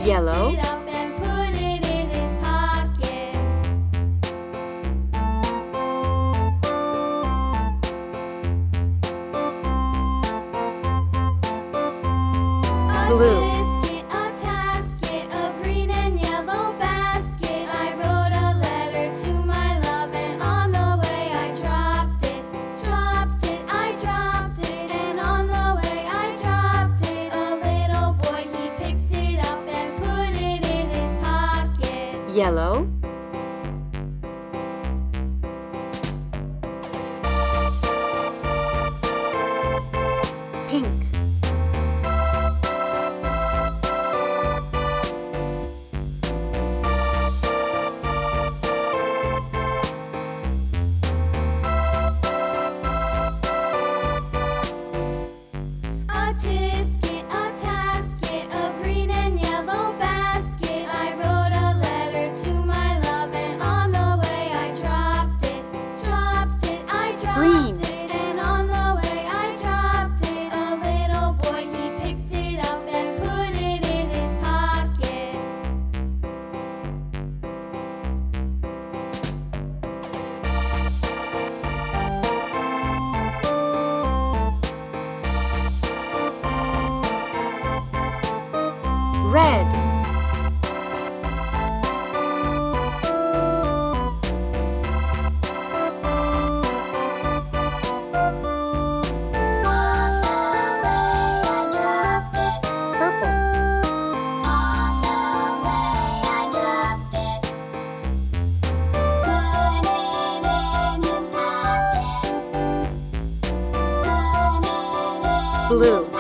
Yellow. it up and put it in his pocket. Blue. A tasket, a green and yellow basket. I wrote a letter to my love, and on the way I dropped it. I dropped it, and on the way I dropped it. A little boy, he picked it up and put it in his pocket. Yellow. Pink. A tasket, a green and yellow basket. I wrote a letter to my love, and on the way I dropped it. I dropped Green. it, and on the way I dropped it. A little boy, he picked it up and put it in his pocket. Red. Purple. Blue.